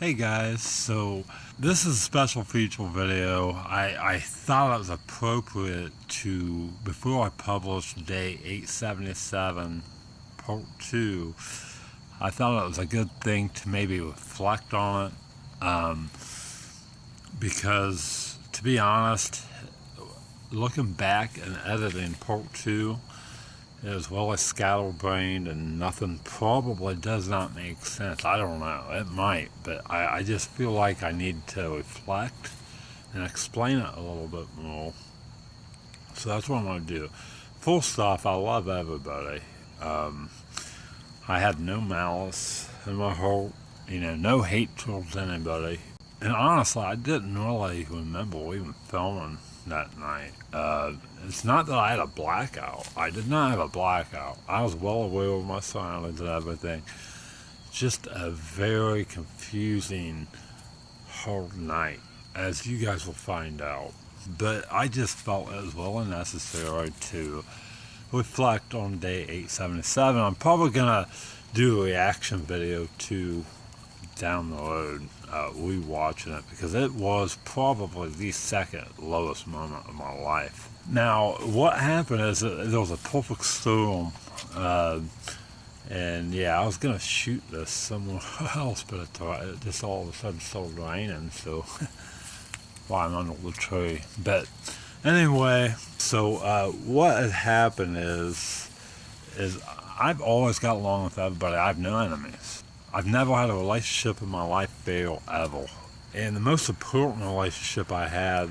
Hey guys, so this is a special feature video. I thought it was appropriate to, before I published day 877 part 2, I thought it was a good thing to maybe reflect on it, because to be honest, looking back and editing part 2, it was well as scatterbrained and nothing probably does not make sense. I don't know, it might, but I just feel like I need to reflect and explain it a little bit more. So that's what I'm going to do. First off, I love everybody. I had no malice in my heart, no hate towards anybody. And honestly, I didn't really remember even filming that night. It's not that I had a blackout. I did not have a blackout. I was well aware of my surroundings and everything. Just a very confusing, hard night, as you guys will find out. But I just felt it was well necessary to reflect on day 877. I'm probably going to do a reaction video to down the road, rewatching it, because it was probably the second lowest moment of my life. Now, what happened is that there was a perfect storm, and yeah, I was going to shoot this somewhere else, but it just all of a sudden started raining, so while I'm under the tree. But anyway, so what had happened is I've always got along with everybody. I have no enemies. I've never had a relationship in my life fail, ever. And the most important relationship I had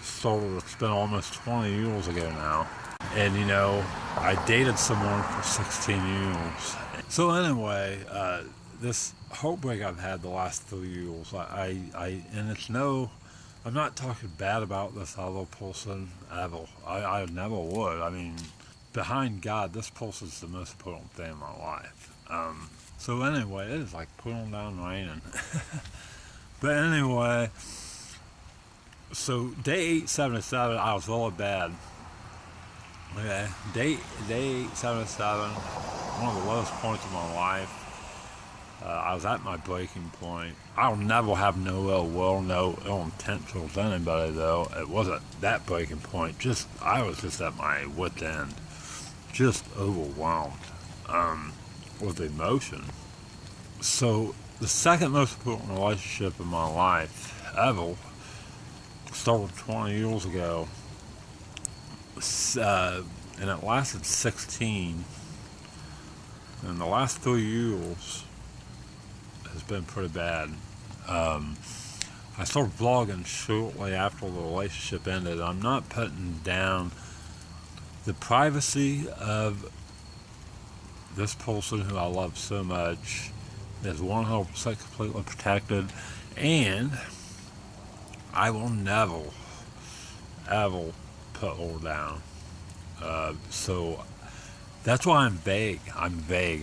started, it's been almost 20 years ago now. And I dated someone for 16 years. So anyway, this heartbreak I've had the last 3 years, and it's I'm not talking bad about this other person ever. I never would. I mean, behind God, this person's the most important thing in my life. So anyway, it is like pulling down raining. But anyway, so day 877, I was really bad. Okay, day 877, one of the lowest points of my life. I was at my breaking point. I'll never have no ill will, no ill intent towards anybody, though. It wasn't that breaking point. I was just at my wit's end, just overwhelmed with emotion. So the second most important relationship in my life ever started 20 years ago, and it lasted 16. And the last 3 years has been pretty bad. I started vlogging shortly after the relationship ended. I'm not putting down the privacy of this person who I love so much is 100% completely protected, and I will never, ever put her down. So that's why I'm vague. I'm very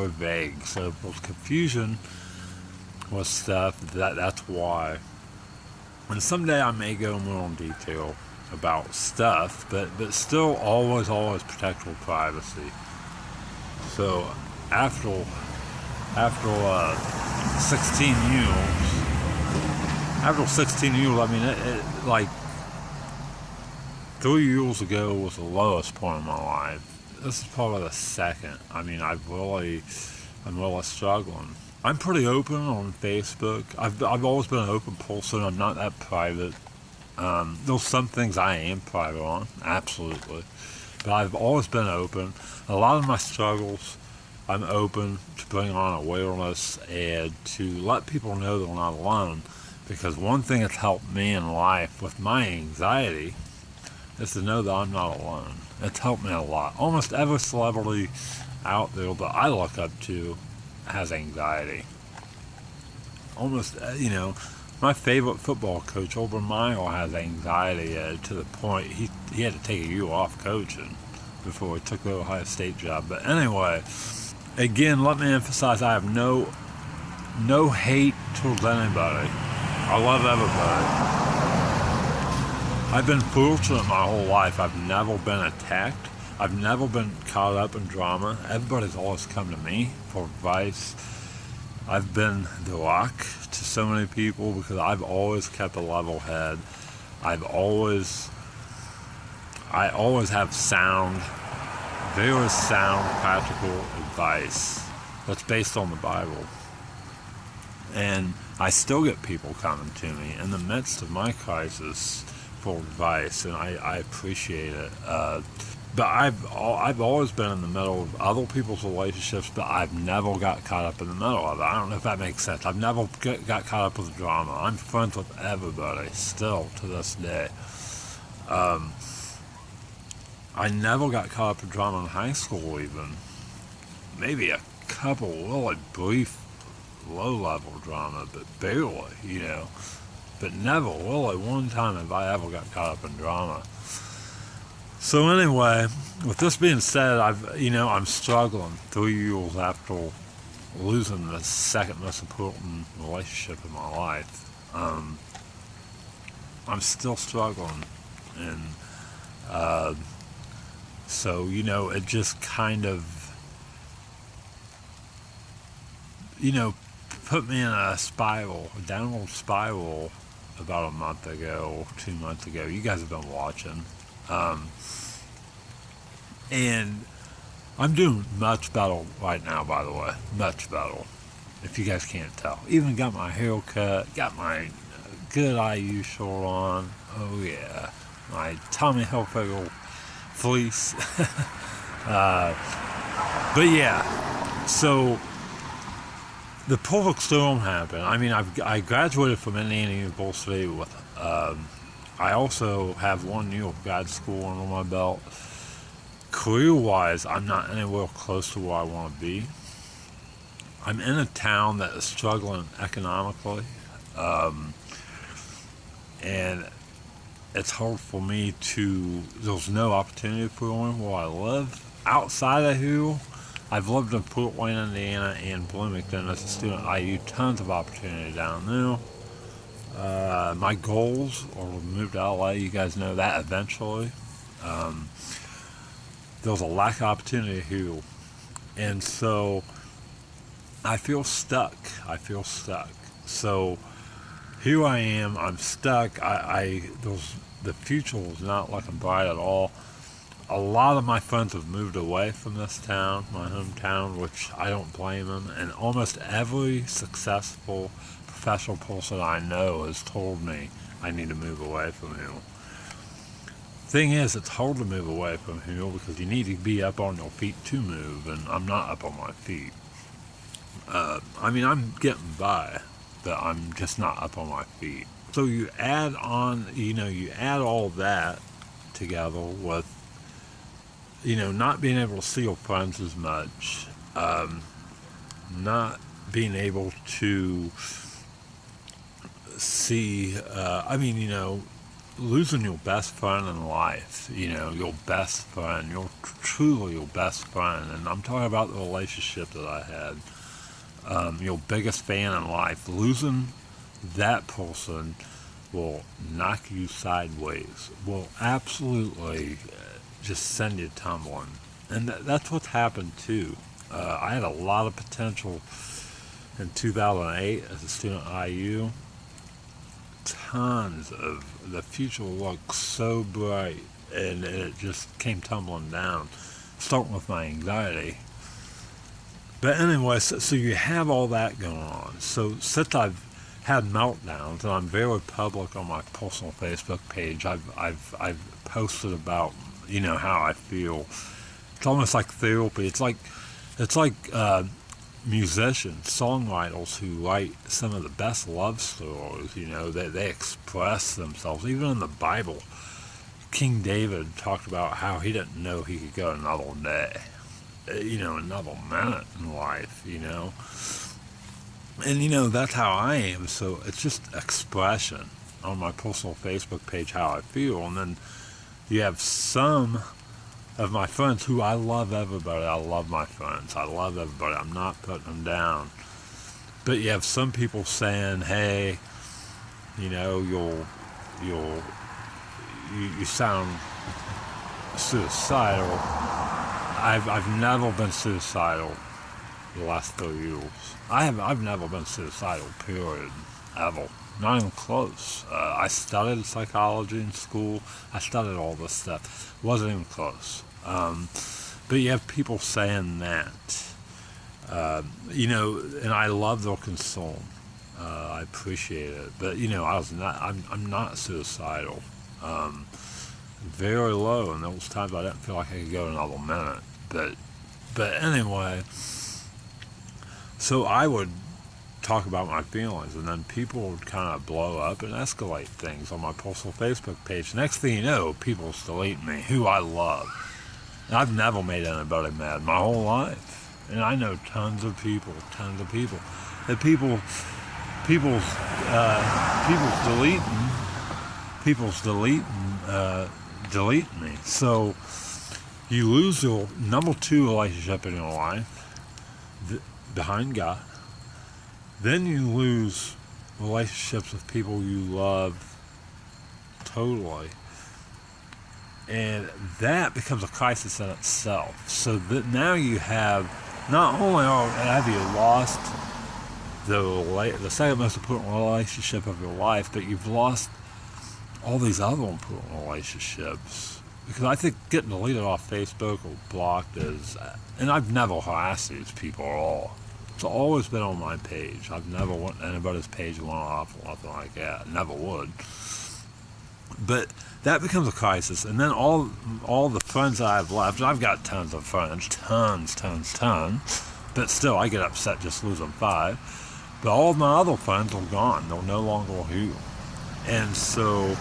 vague. So if there's confusion with stuff, that's why. And someday I may go more in detail about stuff, but still always protect your privacy. So after 16 years, I mean, it like 3 years ago was the lowest point in my life. This is probably the second. I mean, I'm really struggling. I'm pretty open on Facebook. I've always been an open person. I'm not that private. There's some things I am private on, absolutely. But I've always been open. A lot of my struggles, I'm open to bring on awareness and to let people know they're not alone. Because one thing that's helped me in life with my anxiety is to know that I'm not alone. It's helped me a lot. Almost every celebrity out there that I look up to has anxiety. Almost, my favorite football coach, Urban Meyer, has anxiety to the point he had to take a year off coaching before he took the Ohio State job. But anyway, again, let me emphasize, I have no hate towards anybody. I love everybody. I've been fortunate my whole life. I've never been attacked. I've never been caught up in drama. Everybody's always come to me for advice. I've been the rock to so many people because I've always kept a level head. I always have very sound, practical advice that's based on the Bible. And I still get people coming to me in the midst of my crisis for advice, and I appreciate it. But I've always been in the middle of other people's relationships, but I've never got caught up in the middle of it. I don't know if that makes sense. I've never got caught up with drama. I'm friends with everybody still to this day. I never got caught up in drama in high school even. Maybe a couple really brief low-level drama, but barely, But never really one time have I ever got caught up in drama. So anyway, with this being said, I'm struggling 3 years after losing the second most important relationship in my life. I'm still struggling, and so it just kind of put me in a downward spiral about a month ago or 2 months ago. You guys have been watching. And I'm doing much better right now, by the way. Much better. If you guys can't tell. Even got my hair cut, got my good IU shirt on. Oh yeah. My Tommy Hilfiger fleece. But yeah. So the perfect storm happened. I mean, I graduated from Indiana University with, I also have 1 year of grad school under my belt. Career-wise, I'm not anywhere close to where I want to be. I'm in a town that is struggling economically, and it's hard for me there's no opportunity for me where I live. Outside of here, I've lived in Fort Wayne, Indiana, and Bloomington as a student at IU. Tons of opportunity down there. My goals are to move to LA. You guys know that eventually. There's a lack of opportunity here. And so I feel stuck. So here I am. I'm stuck. The future is not looking bright at all. A lot of my friends have moved away from this town, my hometown, which I don't blame them. And almost every successful professional person I know has told me I need to move away from here. Thing is, it's hard to move away from here because you need to be up on your feet to move, and I'm not up on my feet. I'm getting by, but I'm just not up on my feet. So you add all that together with, not being able to see your friends as much, not being able to see, losing your best friend in life, your best friend, truly your best friend, and I'm talking about the relationship that I had, your biggest fan in life, losing that person will knock you sideways, will absolutely just send you tumbling, and that's what's happened too. I had a lot of potential in 2008 as a student at IU. The future looked so bright, and it just came tumbling down, starting with my anxiety. But anyway, so you have all that going on. So since I've had meltdowns, and I'm very public on my personal Facebook page, I've posted about how I feel. It's almost like therapy. It's like musicians, songwriters who write some of the best love stories, they express themselves. Even in the Bible, King David talked about how he didn't know he could go another day, another minute in life, And, that's how I am. So it's just expression on my personal Facebook page how I feel. And then you have some of my friends who I love everybody. I love my friends. I love everybody. I'm not putting them down. But you have some people saying, hey, you sound suicidal. I've never been suicidal. the last 3 years. I've never been suicidal, period, ever. Not even close. I studied psychology in school. I studied all this stuff. Wasn't even close. But you have people saying that. And I love their concern. I appreciate it. But, I'm not suicidal. Very low, and there was times I didn't feel like I could go another minute. But anyway, so I would talk about my feelings, and then people would kind of blow up and escalate things on my personal Facebook page. Next thing you know, people's deleting me, who I love. And I've never made anybody mad my whole life. And I know tons of people. That delete me. So you lose your number 2 relationship in your life, behind God. Then you lose relationships with people you love totally. And that becomes a crisis in itself. So that now you have, not only have you lost the second most important relationship of your life, but you've lost all these other important relationships. Because I think getting deleted off Facebook or blocked is, and I've never harassed these people at all. It's always been on my page. I've never went to anybody's page and went off or nothing like that. Never would. But that becomes a crisis. And then all the friends that I've left, and I've got tons of friends, tons. But still, I get upset just losing 5. But all of my other friends are gone. They're no longer here. And so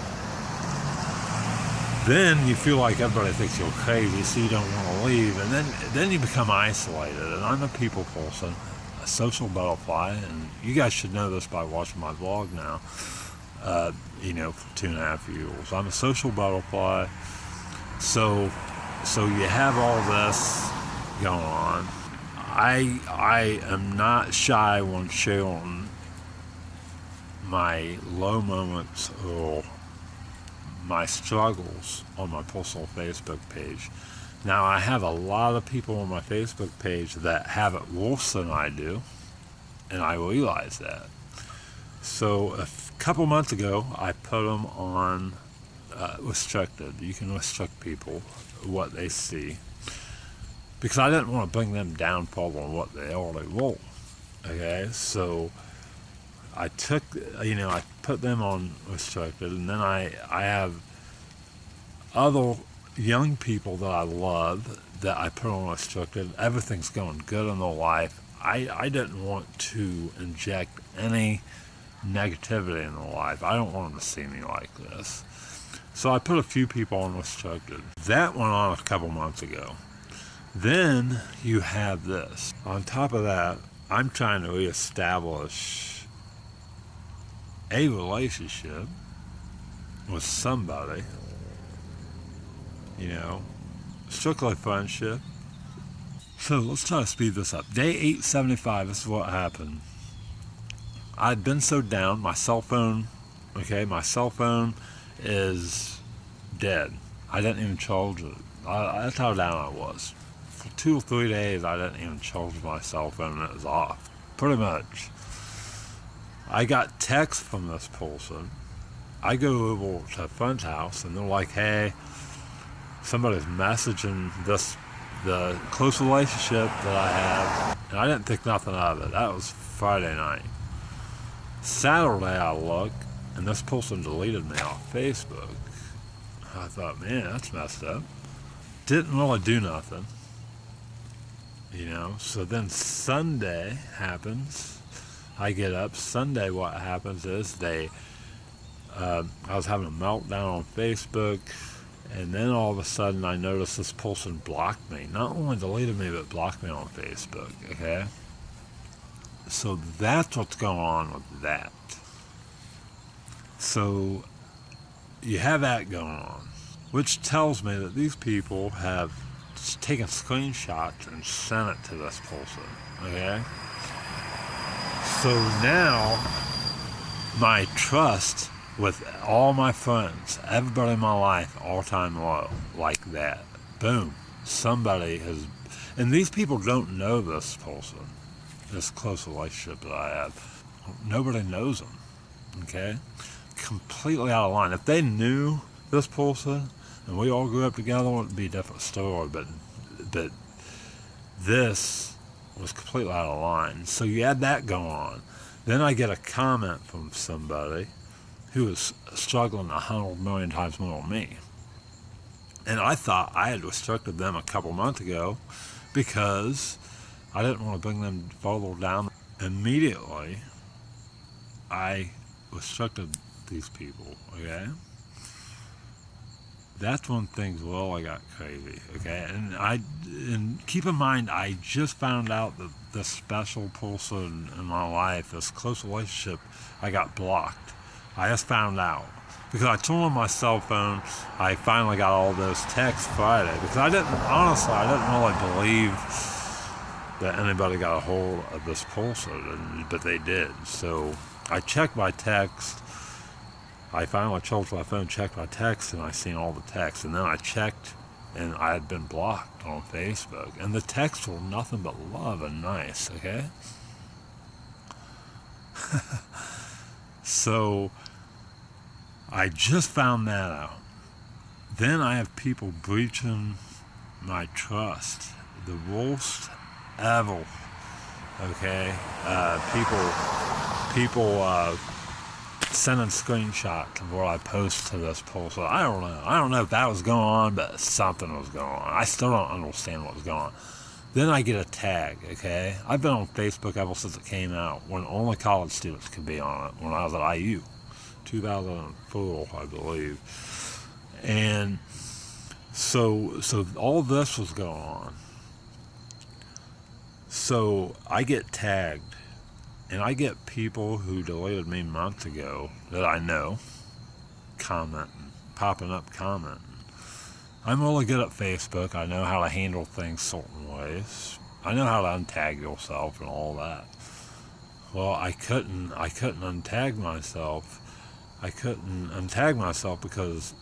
then you feel like everybody thinks you're crazy, so you don't want to leave. And then you become isolated. And I'm a people person, a social butterfly, and you guys should know this by watching my vlog now, for 2.5 years. I'm a social butterfly, so you have all this going on. I am not shy when sharing my low moments or my struggles on my personal Facebook page. Now, I have a lot of people on my Facebook page that have it worse than I do, and I realize that. So a couple months ago, I put them on restricted. You can restrict people what they see, because I didn't want to bring them down further on what they already were. Okay, so I took, I put them on restricted, and then I have other young people that I love that I put on restricted. Everything's going good in their life. I didn't want to inject any negativity in their life. I don't want them to see me like this. So I put a few people on restricted. That went on a couple months ago. Then you have this. On top of that, I'm trying to reestablish a relationship with somebody, strictly friendship. So let's try to speed this up. Day 875, this is what happened. I'd been so down, my cell phone is dead. I didn't even charge it. That's how down I was. For 2 or 3 days, I didn't even charge my cell phone, and it was off. Pretty much. I got text from this person. I go over to a friend's house, and they're like, hey, somebody's messaging the close relationship that I have. And I didn't think nothing of it. That was Friday night. Saturday, I look, and this person deleted me off Facebook. I thought, man, that's messed up. Didn't really do nothing. So then Sunday happens. I get up. Sunday, what happens is I was having a meltdown on Facebook, and then all of a sudden I noticed this person blocked me. Not only deleted me, but blocked me on Facebook, okay? So that's what's going on with that. So you have that going on, which tells me that these people have taken screenshots and sent it to this person, okay? So now my trust with all my friends, everybody in my life, all-time low, like that. Boom. Somebody has, and these people don't know this person. this close relationship that I have. Nobody knows them, okay? Completely out of line. If they knew this person and we all grew up together, it would be a different story, but this was completely out of line. So you had that going on. Then I get a comment from somebody who was struggling 100 million times more than me. And I thought I had restricted them a couple months ago because I didn't want to bring them further down. Immediately, I restricted these people, okay? That's when things really got crazy, okay? And keep in mind, I just found out that this special person in my life, this close relationship, I got blocked. I just found out. Because I turned on my cell phone, I finally got all those texts Friday. Because I didn't really believe that anybody got a hold of this person, but they did. So I checked my text. I finally chose my phone, checked my text, and I seen all the texts. And then I checked, and I had been blocked on Facebook. And the texts were nothing but love and nice, okay? So I just found that out. Then I have people breaching my trust. The worst ever, okay? People sending screenshots of what I post to this person. I don't know if that was going on, but something was going on. I still don't understand what was going on. Then I get a tag, okay? I've been on Facebook ever since it came out, when only college students could be on it, when I was at IU, 2004, I believe. And so all this was going on. So I get tagged. And I get people who deleted me months ago that I know commenting, popping up commenting. I'm really good at Facebook. I know how to handle things certain ways. I know how to untag yourself and all that. Well, I couldn't untag myself. I couldn't untag myself because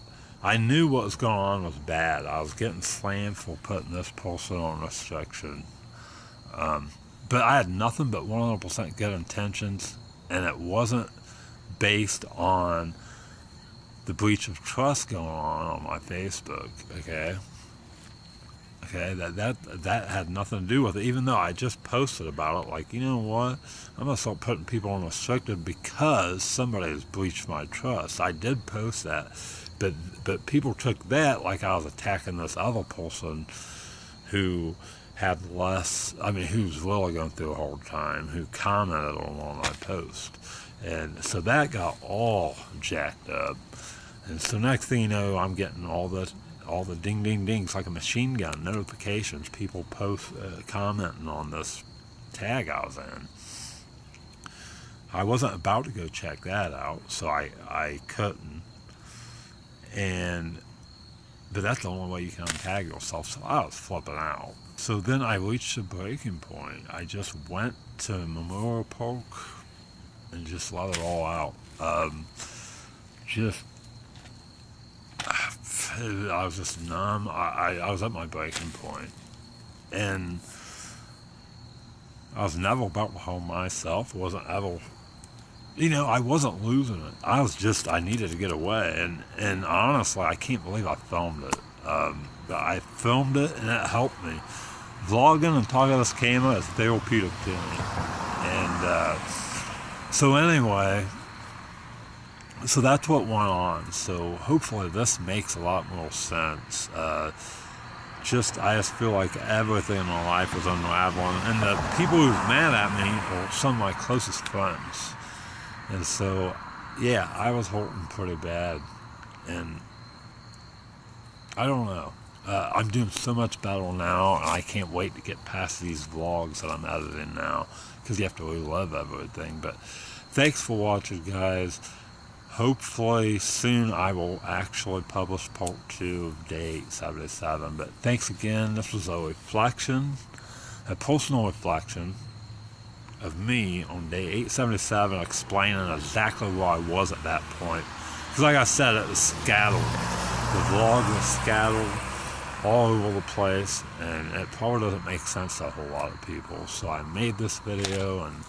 I knew what was going on was bad. I was getting slammed for putting this person on restriction. But I had nothing but 100% good intentions, and it wasn't based on the breach of trust going on my Facebook, okay? Okay, that had nothing to do with it, even though I just posted about it, like, you know what? I'm going to start putting people on restricted because somebody has breached my trust. I did post that, but people took that like I was attacking this other person who had less, who's really going through a hard time, who commented on one of my posts. And so that got all jacked up. And so next thing you know, I'm getting all the ding ding dings like a machine gun notifications, people commenting on this tag I was in. I wasn't about to go check that out, so I couldn't. But that's the only way you can untag yourself, so I was flipping out. So then I reached a breaking point. I just went to Memorial Park and just let it all out. I was just numb. I was at my breaking point. And I was never about to harm myself. I wasn't ever, I wasn't losing it. I needed to get away. And honestly, I can't believe I filmed it. I filmed it and it helped me. Vlogging and talking to this camera is therapeutic to me. And so anyway, so that's what went on. So hopefully this makes a lot more sense. I just feel like everything in my life was unraveling. And the people who was mad at me were some of my closest friends. And so, yeah, I was hurting pretty bad. And I don't know. I'm doing so much better now, and I can't wait to get past these vlogs that I'm editing now, because you have to relive everything. But thanks for watching, guys. Hopefully soon I will actually publish part 2 of day 877. But thanks again. This was a reflection, a personal reflection of me on day 877, explaining exactly where I was at that point. Because like I said, it was scattered. The vlog was scattered. all over the place, and it probably doesn't make sense to a whole lot of people. So I made this video, and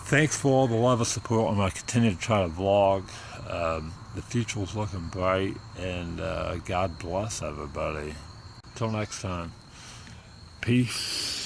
thanks for all the love and support. I'm going to continue to try to vlog. The future's looking bright, and God bless everybody. Till next time. Peace.